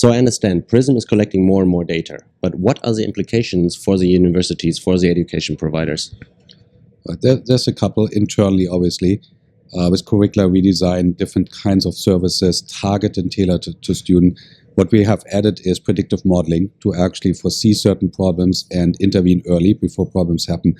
So I understand PRISM is collecting more and more data, but what are the implications for the universities, for the education providers? There's a couple internally, obviously. With curricula, we design different kinds of services targeted and tailored to students. What we have added is predictive modeling to actually foresee certain problems and intervene early before problems happen.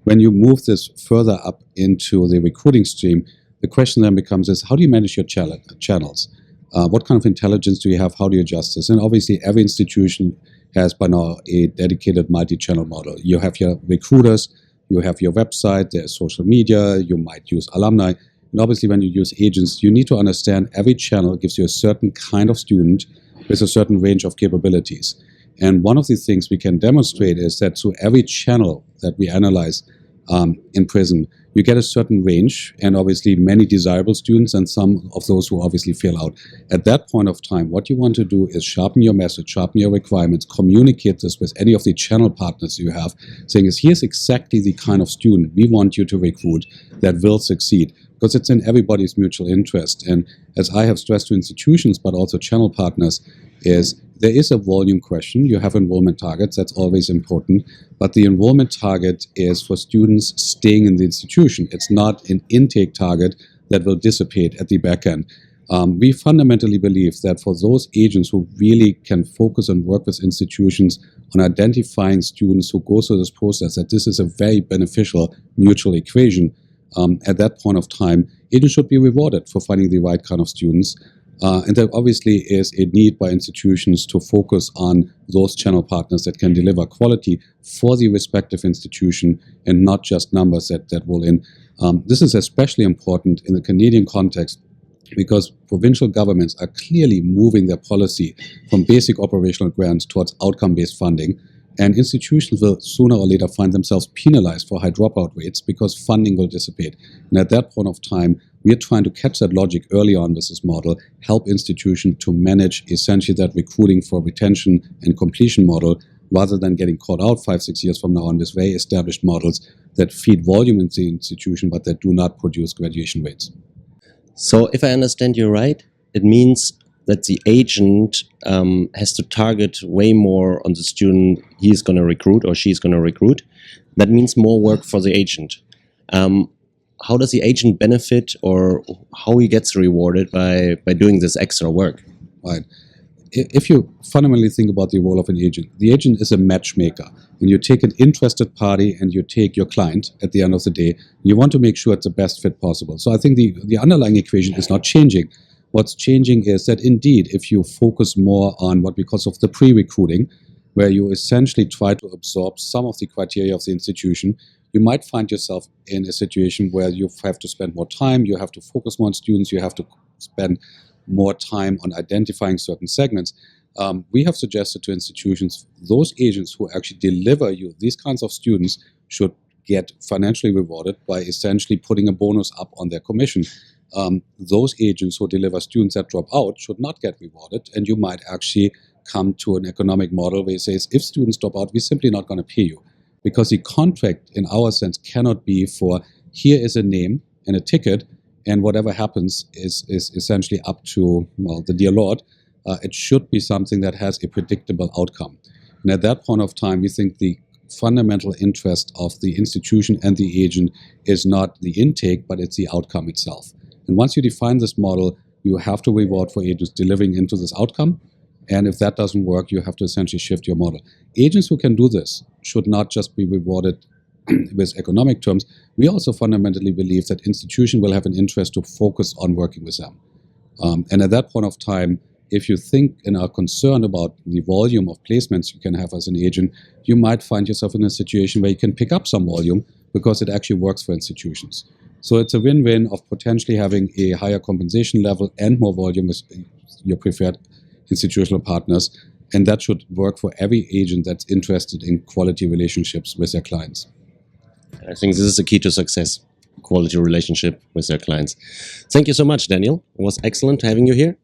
When you move this further up into the recruiting stream, the question then becomes is how do you manage your channels? What kind of intelligence do you have? How do you adjust this? And obviously every institution has by now a dedicated multi-channel model. You have your recruiters, you have your website, there's social media, you might use alumni. And obviously when you use agents, you need to understand every channel gives you a certain kind of student with a certain range of capabilities. And one of the things we can demonstrate is that through every channel that we analyze in PRISM, you get a certain range and obviously many desirable students and some of those who obviously fail out. At that point of time, what you want to do is sharpen your message, sharpen your requirements, communicate this with any of the channel partners you have, saying is here's exactly the kind of student we want you to recruit that will succeed. Because it's in everybody's mutual interest. And as I have stressed to institutions, but also channel partners, is there is a volume question. You have enrollment targets, that's always important. But the enrollment target is for students staying in the institution. It's not an intake target that will dissipate at the back end. We fundamentally believe that for those agents who really can focus and work with institutions on identifying students who go through this process, that this is a very beneficial mutual equation. At that point of time, agents should be rewarded for finding the right kind of students. And there obviously is a need by institutions to focus on those channel partners that can deliver quality for the respective institution and not just numbers that roll in. This is especially important in the Canadian context because provincial governments are clearly moving their policy from basic operational grants towards outcome-based funding. And institutions will sooner or later find themselves penalized for high dropout rates because funding will dissipate. And at that point of time, we are trying to catch that logic early on with this model, help institutions to manage essentially that recruiting for retention and completion model, rather than getting caught out 5-6 years from now on with very established models that feed volume into the institution, but that do not produce graduation rates. So if I understand you right, it means that the agent has to target way more on the student he's going to recruit or she's going to recruit. That means more work for the agent. How does the agent benefit or how he gets rewarded by doing this extra work? Right. If you fundamentally think about the role of an agent, the agent is a matchmaker. And you take an interested party and you take your client at the end of the day, you want to make sure it's the best fit possible. So I think the underlying equation is not changing. What's changing is that indeed, if you focus more on what we call of the pre-recruiting, where you essentially try to absorb some of the criteria of the institution, you might find yourself in a situation where you have to spend more time, you have to focus more on students, you have to spend more time on identifying certain segments. We have suggested to institutions, those agents who actually deliver you these kinds of students should get financially rewarded by essentially putting a bonus up on their commission. Those agents who deliver students that drop out should not get rewarded, and you might actually come to an economic model where it says, if students drop out, we're simply not going to pay you. Because the contract, in our sense, cannot be for, here is a name and a ticket, and whatever happens is essentially up to, well, the dear Lord. It should be something that has a predictable outcome. And at that point of time, we think the fundamental interest of the institution and the agent is not the intake, but it's the outcome itself. And once you define this model, you have to reward for agents delivering into this outcome. And if that doesn't work, you have to essentially shift your model. Agents who can do this should not just be rewarded with economic terms. We also fundamentally believe that institutions will have an interest to focus on working with them. And at that point of time, if you think and are concerned about the volume of placements you can have as an agent, you might find yourself in a situation where you can pick up some volume because it actually works for institutions. So it's a win-win of potentially having a higher compensation level and more volume with your preferred institutional partners. And that should work for every agent that's interested in quality relationships with their clients. I think this is the key to success, quality relationship with their clients. Thank you so much, Daniel. It was excellent having you here.